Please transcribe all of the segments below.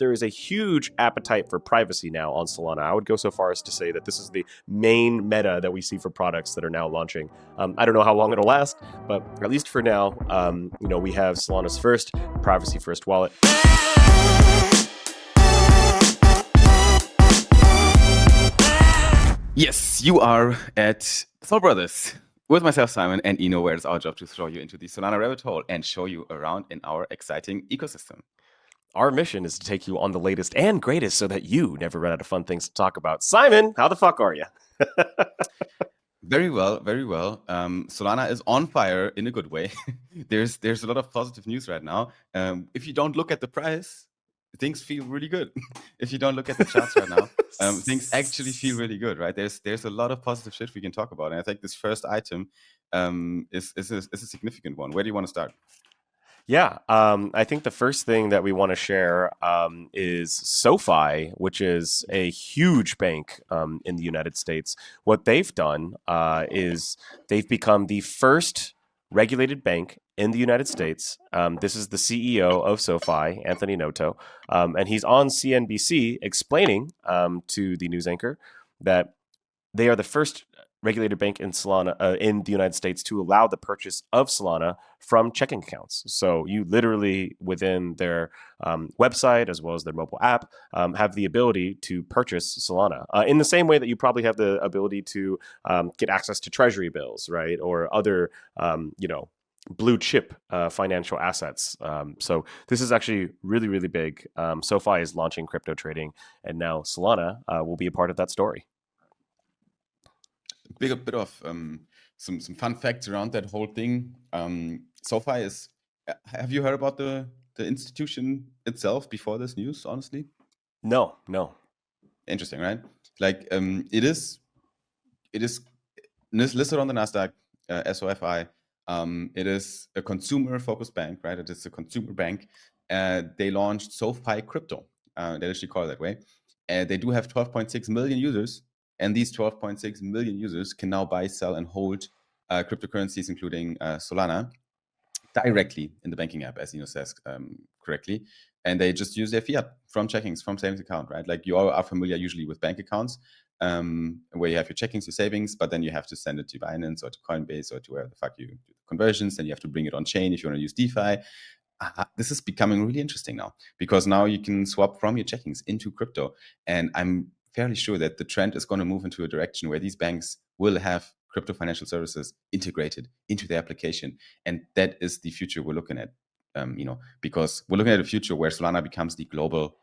there is a huge appetite for privacy now on Solana. I would go so far as to say that this is the main meta that we see for products that are now launching. I don't know how long it'll last, but at least for now, we have Solana's first privacy first wallet. Yes, you are at Sol Brothers with myself, Simon, and Eno, where it's our job to throw you into the Solana rabbit hole and show you around in our exciting ecosystem. Our mission is to take you on the latest and greatest so that you never run out of fun things to talk about. Simon, how the fuck are you? Very well, very well. Solana is on fire in a good way. There's a lot of positive news right now. If you don't look at the price, things feel really good. If you don't look at the charts right now, things actually feel really good, right? There's a lot of positive shit we can talk about, and I think this first item is a significant one. Where do you want to start? Yeah, I think the first thing that we want to share is SoFi, which is a huge bank in the United States. What they've done is they've become the first regulated bank in the United States. This is the CEO of SoFi, Anthony Noto, and he's on CNBC explaining to the news anchor that they are the first regulated bank in Solana in the United States to allow the purchase of Solana from checking accounts. So you literally within their website as well as their mobile app have the ability to purchase Solana in the same way that you probably have the ability to get access to treasury bills, right, or other blue chip financial assets. So this is actually really, really big. SoFi is launching crypto trading, and now Solana will be a part of that story. Big bit of some fun facts around that whole thing. SoFi is. Have you heard about the institution itself before this news? Honestly, no. Interesting, right? Like it is listed on the Nasdaq, SoFi. It is a consumer-focused bank, right? It is a consumer bank. They launched SoFi Crypto. They actually call it that way. They do have 12.6 million users, and these 12.6 million users can now buy, sell, and hold cryptocurrencies, including Solana, directly in the banking app, as Eno says correctly. And they just use their fiat from checkings, from savings account, right? Like you all are familiar usually with bank accounts, where you have your checkings, your savings, but then you have to send it to Binance or to Coinbase or to where the fuck you do the conversions. Then you have to bring it on chain if you want to use DeFi. This is becoming really interesting now, because now you can swap from your checkings into crypto. And I'm fairly sure that the trend is going to move into a direction where these banks will have crypto financial services integrated into their application. And that is the future we're looking at, because we're looking at a future where Solana becomes the global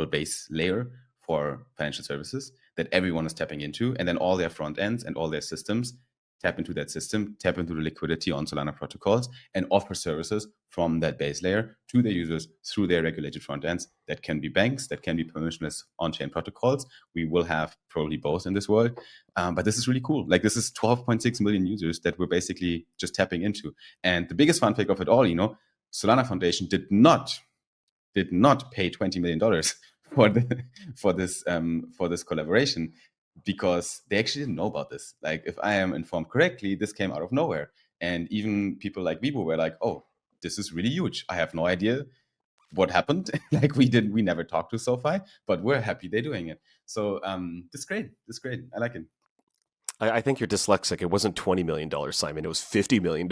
base layer for financial services that everyone is tapping into. And then all their front ends and all their systems tap into that system, tap into the liquidity on Solana protocols, and offer services from that base layer to their users through their regulated front ends. That can be banks, that can be permissionless on-chain protocols. We will have probably both in this world. But this is really cool. Like this is 12.6 million users that we're basically just tapping into. And the biggest fun fact of it all, Solana Foundation did not pay $20 million for this collaboration, because they actually didn't know about this. Like, if I am informed correctly, this came out of nowhere. And even people like Vibo were like, oh, this is really huge. I have no idea what happened. Like, we never talked to SoFi, but we're happy they're doing it. So this is great. I like it. I think you're dyslexic. It wasn't $20 million, Simon. It was $50 million.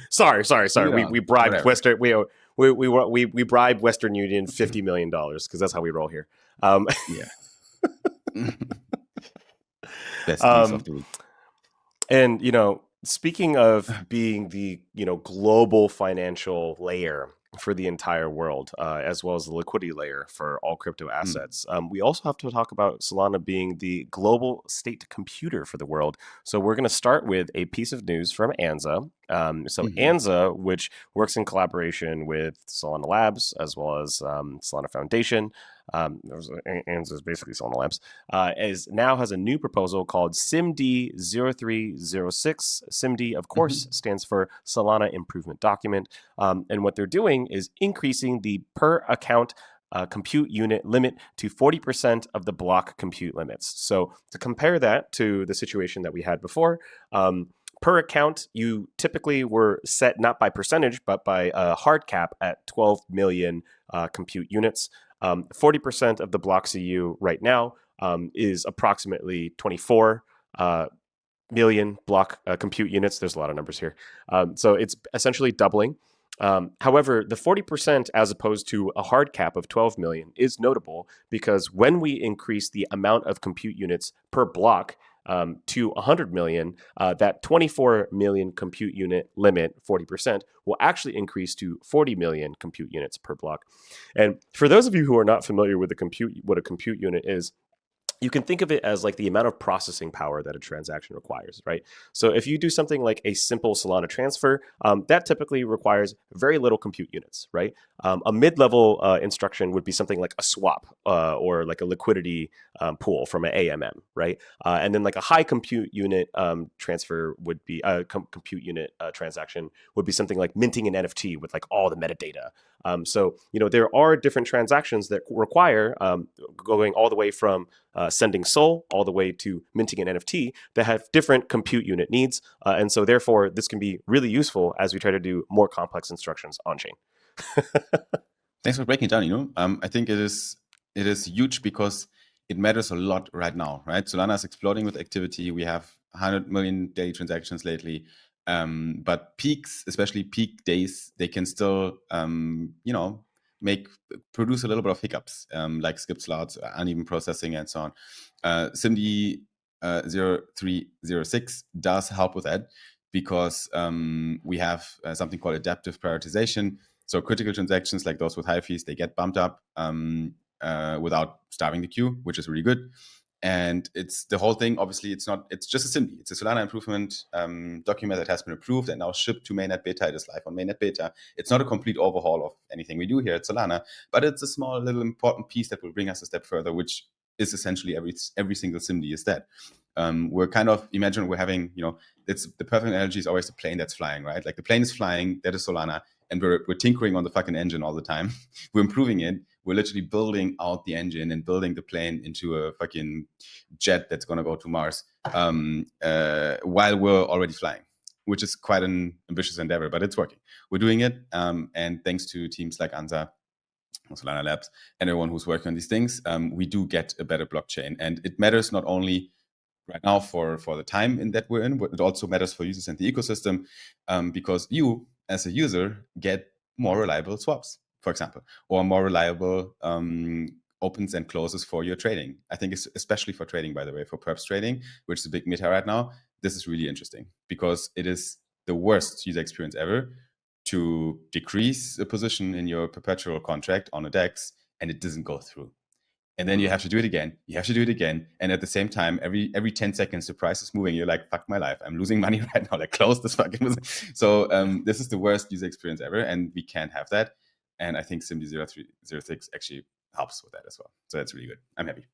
Sorry. Yeah, we bribed whatever. we bribed Western Union $50 million because that's how we roll here. Yeah. Best news of the week. And speaking of being the global financial layer for the entire world, as well as the liquidity layer for all crypto assets, we also have to talk about Solana being the global state computer for the world. So we're going to start with a piece of news from Anza. Anza, which works in collaboration with Solana Labs as well as Solana Foundation, Anza is basically Solana Labs, now has a new proposal called SIMD 0306. SIMD, of course, stands for Solana Improvement Document. And what they're doing is increasing the per account compute unit limit to 40% of the block compute limits. So to compare that to the situation that we had before, Per account, you typically were set not by percentage, but by a hard cap at 12 million compute units. 40% of the block CU right now is approximately 24 million block compute units. There's a lot of numbers here. So it's essentially doubling. However, the 40% as opposed to a hard cap of 12 million is notable because when we increase the amount of compute units per block to 100 million, that 24 million compute unit limit, 40%, will actually increase to 40 million compute units per block. And for those of you who are not familiar with what a compute unit is, you can think of it as like the amount of processing power that a transaction requires, right? So if you do something like a simple Solana transfer, that typically requires very little compute units, right? A mid-level instruction would be something like a swap or like a liquidity pool from an AMM, right? And then like a high compute unit transfer would be compute unit transaction would be something like minting an NFT with like all the metadata. So there are different transactions that require going all the way from sending SOL all the way to minting an NFT that have different compute unit needs. And so therefore, this can be really useful as we try to do more complex instructions on chain. Thanks for breaking it down. I think it is huge because it matters a lot right now, right? Solana is exploding with activity. We have 100 million daily transactions lately. But peaks, especially peak days, they can still, produce a little bit of hiccups, like skip slots, uneven processing, and so on. SIMD 0306 does help with that because we have something called adaptive prioritization. So critical transactions like those with high fees, they get bumped up without starving the queue, which is really good. And it's the whole thing. Obviously, it's just a SIMD. It's a Solana improvement document that has been approved and now shipped to mainnet beta. It is live on mainnet beta. It's not a complete overhaul of anything we do here at Solana, but it's a small little important piece that will bring us a step further, which is essentially every single SIMD is that. We're kind of, imagine we're having, it's the perfect analogy is always the plane that's flying, right? Like the plane is flying, that is Solana, and we're tinkering on the fucking engine all the time. We're improving it. We're literally building out the engine and building the plane into a fucking jet that's going to go to Mars while we're already flying, which is quite an ambitious endeavor, but it's working. We're doing it. And thanks to teams like Ansa, Solana Labs, and everyone who's working on these things, we do get a better blockchain. And it matters not only right now for the time in that we're in, but it also matters for users and the ecosystem because you, as a user, get more reliable swaps, for example, or more reliable opens and closes for your trading. I think it's especially for trading, by the way, for perps trading, which is a big meta right now. This is really interesting because it is the worst user experience ever to decrease a position in your perpetual contract on a DEX and it doesn't go through. And then you have to do it again. You have to do it again. And at the same time, every 10 seconds, the price is moving. You're like, fuck my life. I'm losing money right now. Like, close this fucking. So this is the worst user experience ever. And we can't have that. And I think SIMD 0306 actually helps with that as well. So that's really good. I'm happy.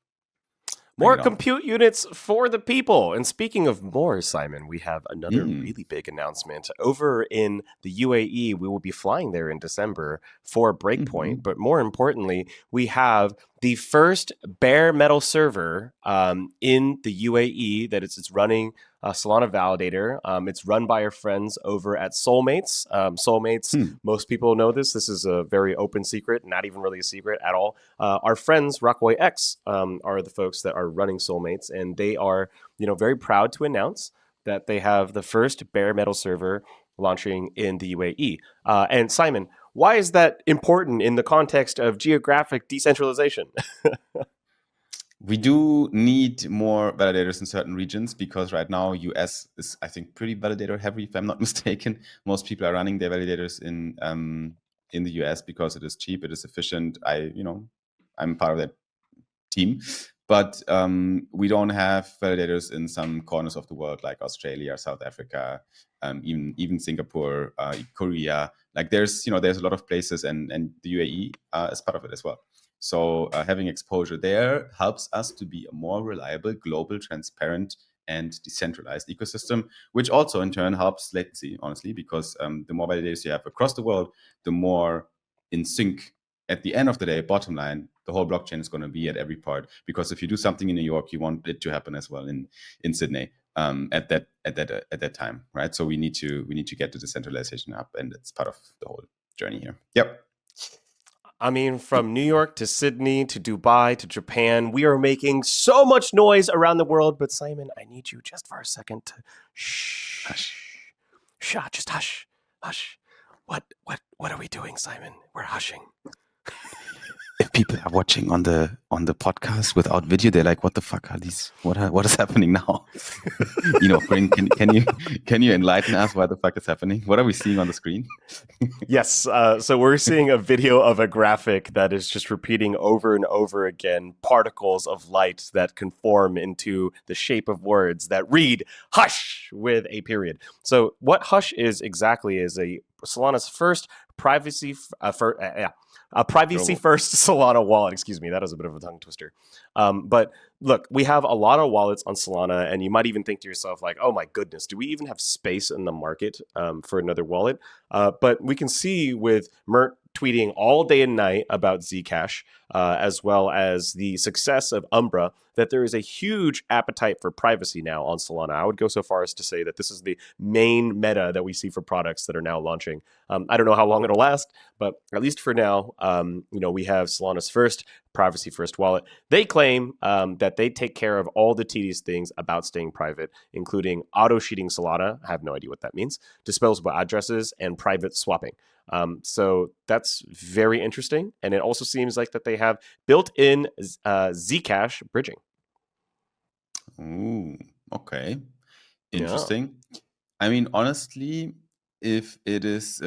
More compute units for the people. And speaking of more, Simon, we have another really big announcement. Over in the UAE, we will be flying there in December for Breakpoint. But more importantly, we have the first bare metal server in the UAE that it's running Solana Validator. It's run by our friends over at Soulmates. Soulmates, most people know this. This is a very open secret, not even really a secret at all. Our friends, Rockaway X, are the folks that are running Soulmates, and they are, very proud to announce that they have the first bare metal server launching in the UAE. And Simon, why is that important in the context of geographic decentralization? We do need more validators in certain regions because right now US is, I think, pretty validator heavy, if I'm not mistaken. Most people are running their validators in the US because it is cheap, it is efficient. I'm part of that team. But we don't have validators in some corners of the world like Australia, South Africa, even Singapore, Korea. Like there's a lot of places, and the UAE is part of it as well. So having exposure there helps us to be a more reliable, global, transparent, and decentralized ecosystem, which also in turn helps latency, honestly, because the more validators you have across the world, the more in sync. At the end of the day, bottom line, the whole blockchain is going to be at every part. Because if you do something in New York, you want it to happen as well in Sydney. at that time, right? So we need to get the decentralization up, and it's part of the whole journey here. Yep. I mean, from New York to Sydney to Dubai to Japan, we are making so much noise around the world. But Simon, I need you just for a second to hush. Just hush. What are we doing, Simon? We're hushing. If people are watching on the podcast without video, they're like, "What the fuck are these? What is happening now?" Bryn, can you enlighten us what the fuck is happening? What are we seeing on the screen? Yes, so we're seeing a video of a graphic that is just repeating over and over again particles of light that conform into the shape of words that read "hush" with a period. So what hush is exactly is a Solana's first privacy first Solana wallet. Excuse me, that was a bit of a tongue twister. But look, we have a lot of wallets on Solana, and you might even think to yourself, like, oh my goodness, do we even have space in the market for another wallet? But we can see with Mert tweeting all day and night about Zcash, as well as the success of Umbra, that there is a huge appetite for privacy now on Solana. I would go so far as to say that this is the main meta that we see for products that are now launching. I don't know how long it'll last, but at least for now, we have Solana's first privacy first wallet. They claim that they take care of all the tedious things about staying private, including auto-sheeting Solana. I have no idea what that means. Disposable addresses and private swapping. So that's very interesting. And it also seems like that they have built-in Zcash bridging. Ooh, okay. Interesting. Yeah. I mean, honestly, if it is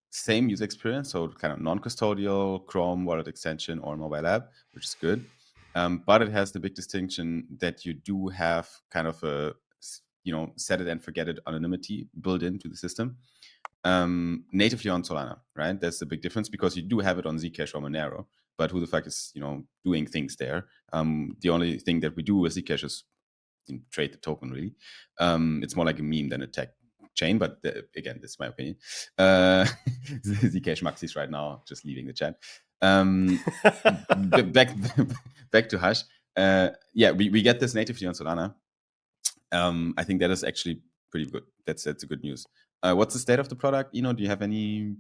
same user experience, so kind of non-custodial Chrome wallet extension or mobile app, which is good. But it has the big distinction that you do have kind of a, set it and forget it anonymity built into the system. Natively on Solana, right? That's the big difference, because you do have it on Zcash or Monero, but who the fuck is, doing things there? The only thing that we do with Zcash is trade the token, really. It's more like a meme than a tech chain, but again, that's my opinion. Zcash Maxis right now, just leaving the chat. Back to Hush. We get this natively on Solana. I think that is actually pretty good. That's a good news. What's the state of the product? Do you have any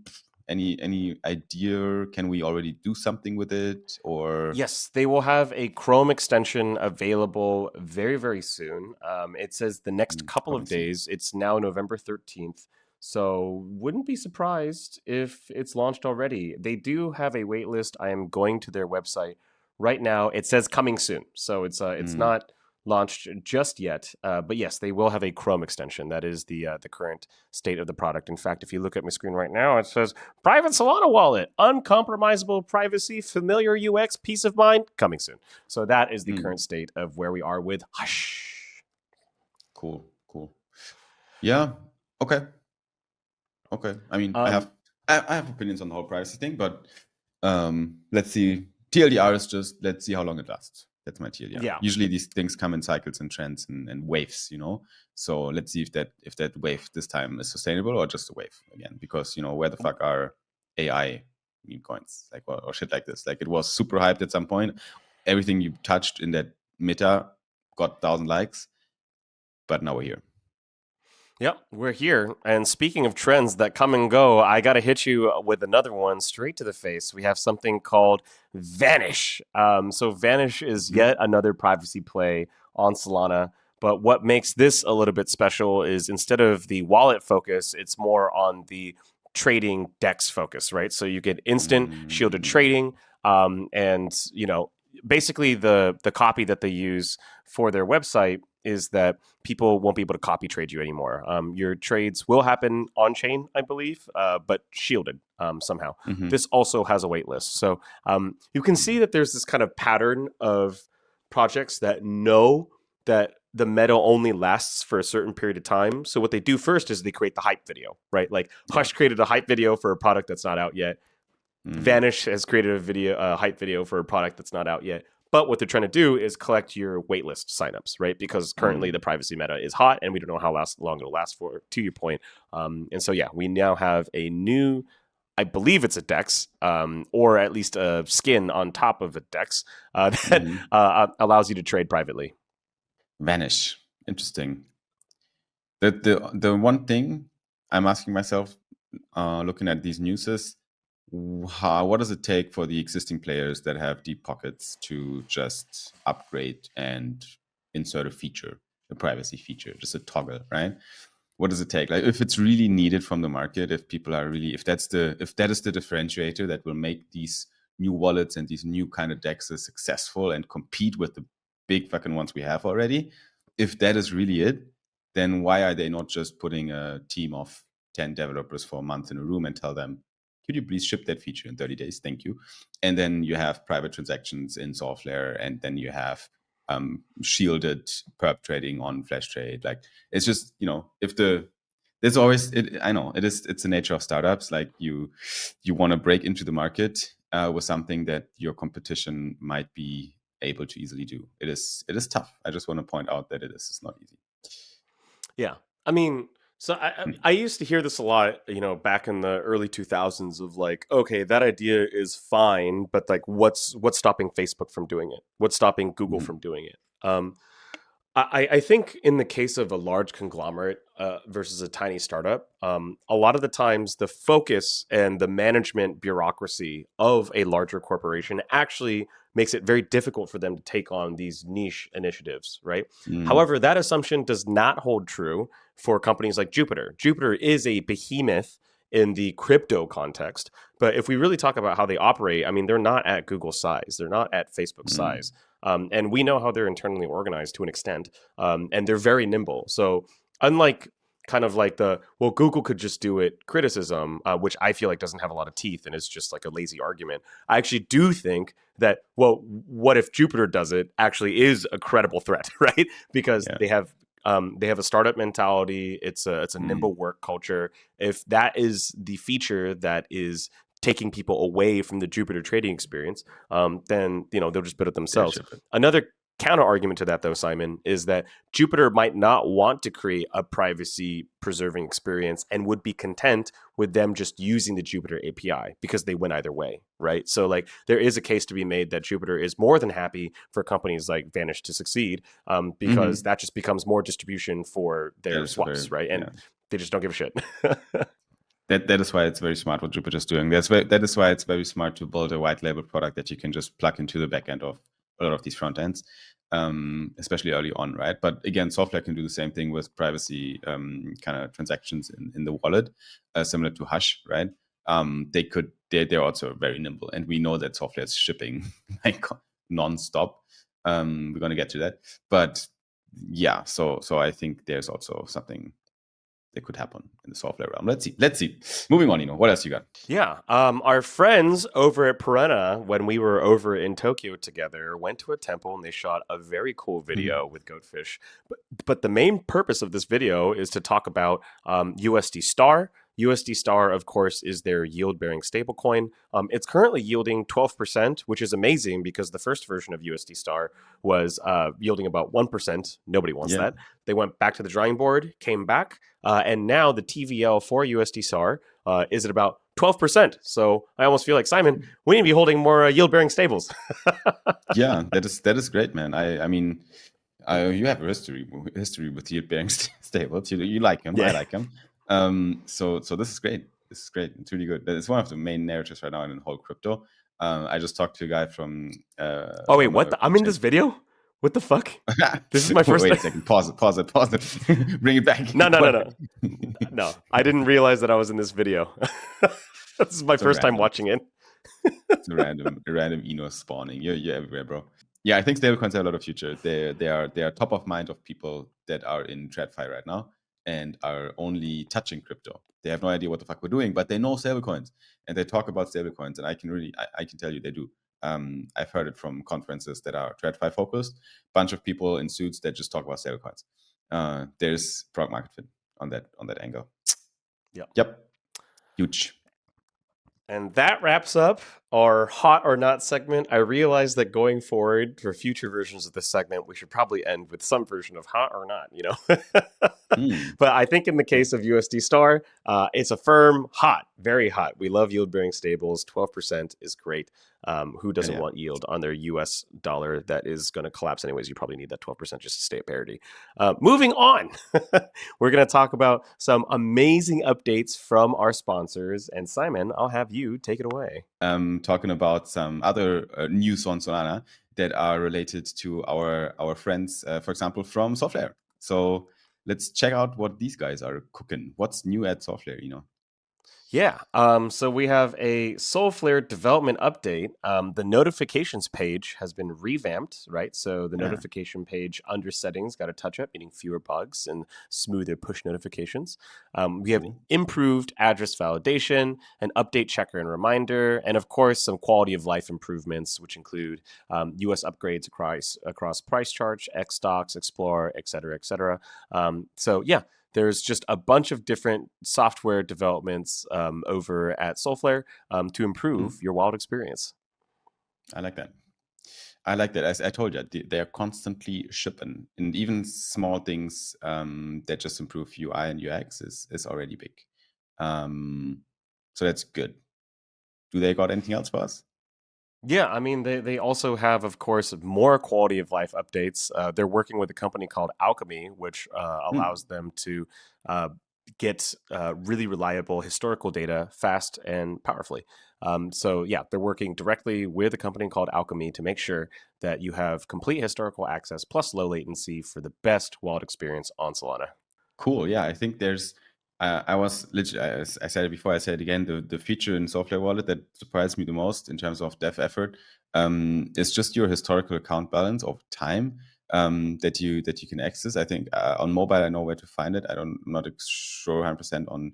idea? Can we already do something with it? Or yes, they will have a Chrome extension available very, very soon. It says the next couple of days. It's now November 13th. So wouldn't be surprised if it's launched already. They do have a wait list. I am going to their website right now. It says coming soon. So it's not launched just yet, but yes, they will have a Chrome extension. That is the current state of the product. In fact, if you look at my screen right now, it says private Solana wallet, uncompromisable privacy, familiar UX, peace of mind, coming soon. So that is the current state of where we are with Hush. Cool. Yeah. Okay. I mean, I have opinions on the whole privacy thing, but let's see. TLDR is just let's see how long it lasts. That's my TLDR. Yeah. Usually these things come in cycles and trends and waves, So let's see if that wave this time is sustainable or just a wave again. Because where the fuck are AI meme coins, like or shit like this? Like, it was super hyped at some point. Everything you touched in that meta got 1,000 likes, but now we're here. Yep, we're here. And speaking of trends that come and go, I got to hit you with another one straight to the face. We have something called Vanish. So Vanish is yet another privacy play on Solana. But what makes this a little bit special is instead of the wallet focus, it's more on the trading DEX focus, right? So you get instant shielded trading, and basically the copy that they use for their website is that people won't be able to copy trade you anymore. Your trades will happen on chain, I believe, but shielded somehow. This also has a wait list. So you can see that there's this kind of pattern of projects that know that the meta only lasts for a certain period of time. So what they do first is they create the hype video, right? Like Hush created a hype video for a product that's not out yet. Vanish has created a hype video for a product that's not out yet. But what they're trying to do is collect your waitlist signups, right? Because currently the privacy meta is hot, and we don't know how long it'll last for, to your point. And so, we now have a new, I believe it's a DEX, or at least a skin on top of a DEX that allows you to trade privately. Vanish. Interesting. The one thing I'm asking myself, looking at these news, is what does it take for the existing players that have deep pockets to just upgrade and insert a feature, a privacy feature, just a toggle, right? What does it take? Like, if it's really needed from the market, if people are really, if that is the differentiator that will make these new wallets and these new kind of DEXs successful and compete with the big fucking ones we have already, if that is really it, then why are they not just putting a team of 10 developers for a month in a room and tell them, could you please ship that feature in 30 days? Thank you. And then you have private transactions in Solflare, and then you have shielded perp trading on Flash Trade. Like, it's just, if there's always, I know it's the nature of startups. Like, you want to break into the market with something that your competition might be able to easily do. It is tough. I just want to point out that it's not easy. Yeah. I mean, so I used to hear this a lot, back in the early 2000s, of like, okay, that idea is fine, but like, what's stopping Facebook from doing it? What's stopping Google from doing it? I think in the case of a large conglomerate versus a tiny startup, a lot of the times the focus and the management bureaucracy of a larger corporation actually makes it very difficult for them to take on these niche initiatives, right? However, that assumption does not hold true for companies like Jupiter. Jupiter is a behemoth in the crypto context, but if we really talk about how they operate, I mean, they're not at Google's size, they're not at Facebook's size. And we know how they're internally organized to an extent, and they're very nimble. So unlike kind of like Google could just do it criticism, which I feel like doesn't have a lot of teeth and is just like a lazy argument, I actually do think that, what if Jupiter does it actually is a credible threat, right? Because they have a startup mentality. It's a nimble work culture. If that is the feature that is taking people away from the Jupiter trading experience, then they'll just build it themselves. Another counter argument to that, though, Simon, is that Jupiter might not want to create a privacy preserving experience and would be content with them just using the Jupiter API because they win either way, right? So like, there is a case to be made that Jupiter is more than happy for companies like Vanish to succeed, because that just becomes more distribution for their swaps, right? And they just don't give a shit. That is why it's very smart what Jupiter is doing. That is why it's very smart to build a white label product that you can just plug into the back end of a lot of these front ends, especially early on, right? But again, Solflare can do the same thing with privacy kind of transactions in the wallet, similar to Hush, right? They're also very nimble, and we know that Solflare is shipping like non-stop. We're going to get to that, but yeah, so I think there's also something that could happen in the Solflare realm. Let's see. Moving on, what else you got? Yeah. Our friends over at Perena, when we were over in Tokyo together, went to a temple and they shot a very cool video with goatfish. But the main purpose of this video is to talk about USD Star. USD Star, of course, is their yield-bearing stablecoin. It's currently yielding 12%, which is amazing because the first version of USD Star was yielding about 1%. Nobody wants that. They went back to the drawing board, came back, and now the TVL for USD Star is at about 12%. So I almost feel like, Simon, we need to be holding more yield-bearing stables. Yeah, that is great, man. I mean, you have a history with yield-bearing stables. You like them. I like them. So this is great. This is great. It's really good. It's one of the main narratives right now in the whole crypto. I just talked to a guy from. Oh wait, what? I'm in this video. What the fuck? This is my first. Wait a second. Pause it. Bring it back. No. I didn't realize that I was in this video. This is my first time watching it. It's a random Eno spawning. You're everywhere, bro. Yeah, I think stablecoins have a lot of future. They are top of mind of people that are in TradFi right now and are only touching crypto. They have no idea what the fuck we're doing, but they know stablecoins and they talk about stablecoins. And I can tell you they do. I've heard it from conferences that are TradFi focused. Bunch of people in suits that just talk about stablecoins. There's product market fit on that angle. Yep. Huge. And that wraps up our hot or not segment, I realized that going forward for future versions of this segment, we should probably end with some version of hot or not, you know? Hmm. But I think in the case of USD Star, it's a firm hot, very hot. We love yield bearing stables. 12% is great. Who And doesn't yeah, want yield on their US dollar that is going to collapse anyways? You probably need that 12% just to stay at parity. Moving on, we're going to talk about some amazing updates from our sponsors. And Simon, I'll have you take it away. talking about some other news on Solana that are related to our friends, for example, from Solflare. So let's check out what these guys are cooking. What's new at Solflare, you know? Yeah. So we have a Solflare development update. The notifications page has been revamped, right? So the Yeah, notification page under settings got a touch up, meaning fewer bugs and smoother push notifications. We have cool. improved address validation, an update checker and reminder, and of course, some quality of life improvements, which include US upgrades across price charge, X stocks, Explorer, et cetera, et cetera. So, yeah, there's just a bunch of different software developments over at Solflare to improve Mhm. your wallet experience. I like that. I like that. As I told you, they are constantly shipping, and even small things that just improve UI and UX is already big. So that's good. Do they got anything else for us? Yeah, I mean, they also have, of course, more quality of life updates. They're working with a company called Alchemy, which Hmm. allows them to uh, get really reliable historical data fast and powerfully. So, yeah, they're working directly with a company called Alchemy to make sure that you have complete historical access plus low latency for the best wallet experience on Solana. Cool. Yeah, I think there's. I was literally. I said it before. I said it again. The feature in Software Wallet that surprised me the most in terms of dev effort is just your historical account balance of time that you can access. I think on mobile I know where to find it. I'm not sure 100%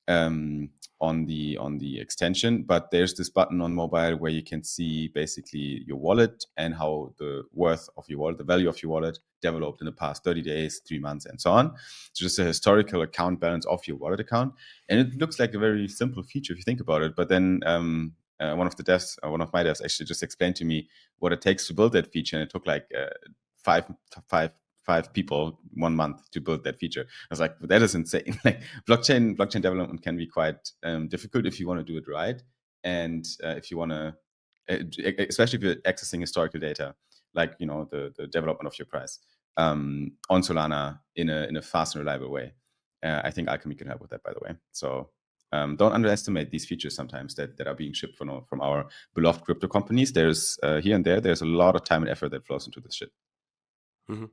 um, on the extension, but there's this button on mobile where you can see basically your wallet and how the worth of your wallet, the value of your wallet, developed in the past 30 days, 3 months, and so on. So just a historical account balance of your wallet account, and it looks like a very simple feature if you think about it. But then one of the devs, one of my devs, actually just explained to me what it takes to build that feature, and it took like five five five people 1 month to build that feature. I was like, that is insane. Like blockchain development can be quite difficult if you want to do it right, and if you want to, especially if you're accessing historical data, like the development of your price on Solana in a fast and reliable way. I think Alchemy can help with that, by the way. So don't underestimate these features sometimes that are being shipped from our beloved crypto companies. There's here and there's a lot of time and effort that flows into this shit. Mhm.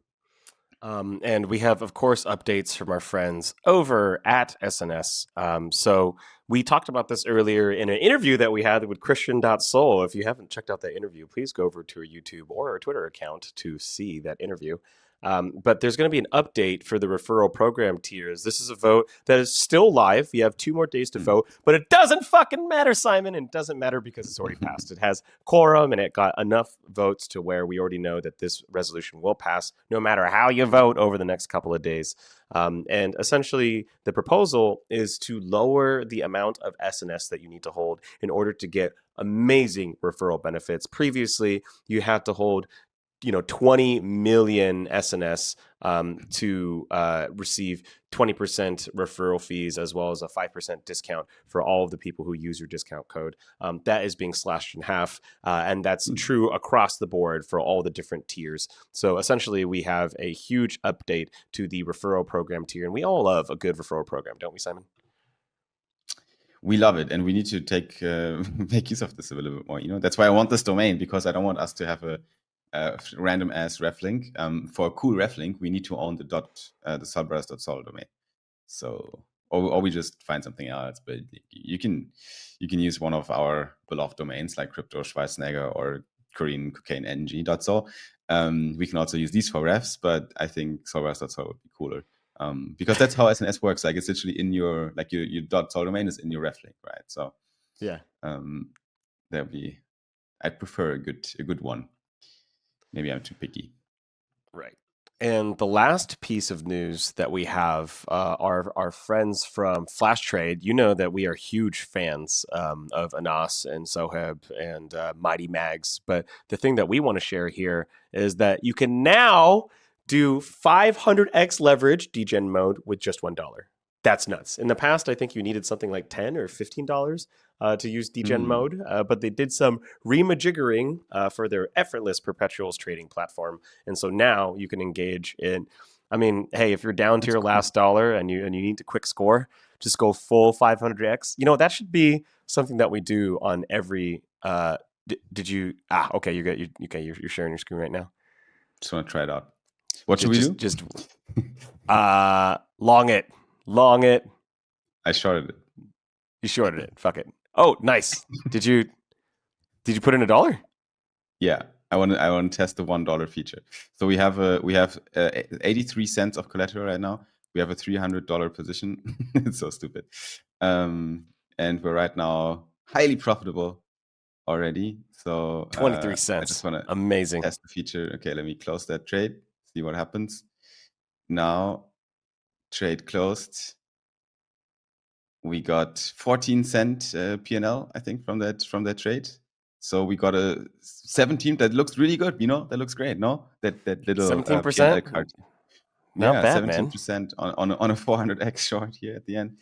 And we have, of course, updates from our friends over at SNS. So we talked about this earlier in an interview that we had with Christian.Soul. If you haven't checked out that interview, please go over to our YouTube or our Twitter account to see that interview. But there's going to be an update for the referral program tiers. This is a vote that is still live. You have 2 more days to Hmm. vote, but it doesn't fucking matter, Simon. And it doesn't matter because it's already passed. It has quorum and it got enough votes to where we already know that this resolution will pass no matter how you vote over the next couple of days. And essentially, the proposal is to lower the amount of SNS that you need to hold in order to get amazing referral benefits. Previously, you had to hold 20 million SNS to receive 20% referral fees as well as a 5% discount for all of the people who use your discount code. That is being slashed in half, and that's true across the board for all the different tiers. So essentially, we have a huge update to the referral program tier, and we all love a good referral program, don't we, Simon? We love it, and we need to take make use of this a little bit more. That's why I want this domain, because I don't want us to have a random ass ref link. For a cool ref link, we need to own the solbras.sol domain. So, or we just find something else. But you can use one of our beloved domains like Crypto Schwarzenegger or Korean Cocaine Energy.so. We can also use these for refs, but I think solbras.sol would be cooler. Because that's how SNS works. Like it's literally in your your .sol domain is in your ref link, right? So Yeah. um, that'd be. I'd prefer a good one. Maybe I'm too picky. Right. And the last piece of news that we have are our friends from Flash Trade. You know that we are huge fans of Anas and Soheb and Mighty Mags. But the thing that we want to share here is that you can now do 500x leverage degen mode with just $1. That's nuts. In the past, I think you needed something like $10 or $15 to use degen mode, but they did some remajiggering for their effortless perpetuals trading platform. And so now you can engage in, I mean, hey, if you're down to your last dollar and you need to quick score, just go full 500x. You know, that should be something that we do on every. Did you? Okay, you're sharing your screen right now. Just want to try it out. What should we do? Just long it. I shorted it. You shorted it. Fuck it. Oh, nice. Did you put in $1? Yeah, I want to test the $1 feature. So we have 83 cents of collateral right now. We have a $300 position. It's so stupid. And we're right now highly profitable already. So 23 cents. I just want to amazing test the feature. Okay, let me close that trade. See what happens. Now, trade closed. We got 14 cent P&L, I think, from that trade. So we got a 17. That looks really good. You know, that looks great. No, that little 17% P&L card. Not bad, 17% on a 400x short here at the end.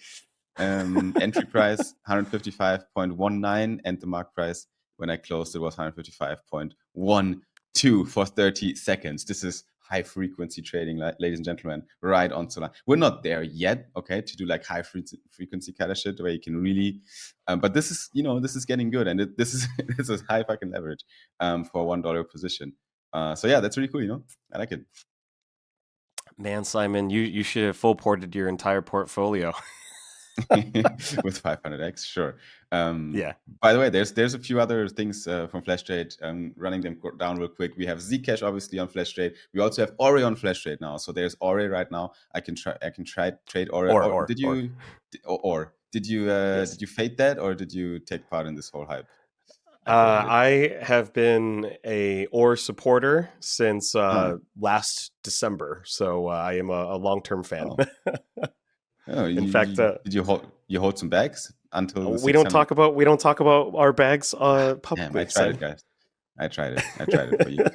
Entry price 155.19, and the mark price when I closed it was 155.12 for 30 seconds. This is high frequency trading, ladies and gentlemen, right on Solana. We're not there yet, okay, to do like high frequency kind of shit where you can really, but this is, you know, this is getting good, and this is this is high fucking leverage for $1 position. So yeah, that's really cool. You know, I like it. Man, Simon, you should have full ported your entire portfolio. With 500x, sure. Yeah. By the way, there's a few other things from Flash Trade. Running them down real quick. We have Zcash obviously on Flash Trade. We also have Ore on Flash Trade now. So there's Ore right now. I can try trade Ore. Did you fade that, or did you take part in this whole hype? I have been a Ore supporter since last December, so I am a long-term fan. Oh, in fact, did you hold some bags until we don't talk about our bags publicly. Damn, I tried it, guys. I tried it for you.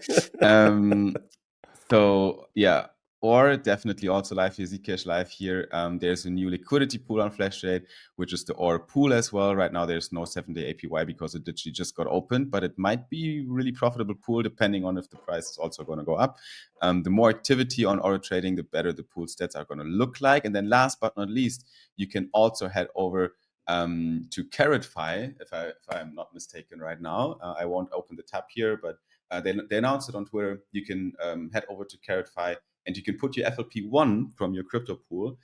So yeah, or definitely also live here, Zcash live here. There's a new liquidity pool on Flash Trade, which is the OR pool as well. Right now, there's no 7-day APY because it literally just got opened, but it might be really profitable pool depending on if the price is also going to go up. The more activity on OR trading, the better the pool stats are going to look like. And then last but not least, you can also head over to Carrotfi, if I'm not mistaken right now. I won't open the tab here, but they announced it on Twitter. You can head over to Carrotfi, and you can put your FLP1 from your crypto pool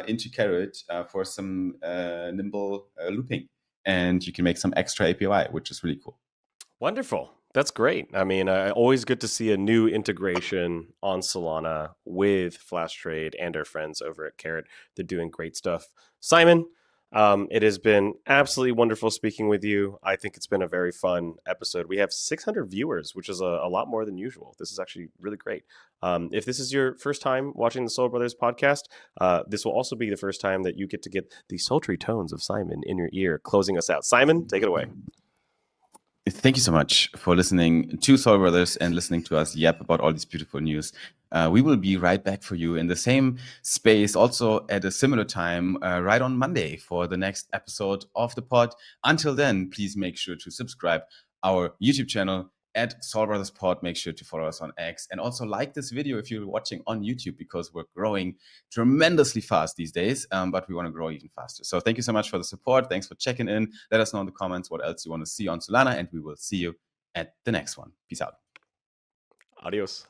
into Carrot for some nimble looping, and you can make some extra APY, which is really cool. Wonderful. That's great. I mean, always good to see a new integration on Solana with Flash Trade and our friends over at Carrot. They're doing great stuff. Simon, it has been absolutely wonderful speaking with you. I think it's been a very fun episode. We have 600 viewers, which is a lot more than usual. This is actually really great. If this is your first time watching the Soul Brothers podcast, this will also be the first time that you get to get the sultry tones of Simon in your ear, closing us out. Simon, take it away. Thank you so much for listening to Soul Brothers and listening to us yap about all these beautiful news. We will be right back for you in the same space, also at a similar time, right on Monday for the next episode of the pod. Until then, please make sure to subscribe our YouTube channel at Soul Brothers Pod. Make sure to follow us on X, and also like this video if you're watching on YouTube, because we're growing tremendously fast these days, but we want to grow even faster. So thank you so much for the support. Thanks for checking in. Let us know in the comments what else you want to see on Solana, and we will see you at the next one. Peace out. Adios.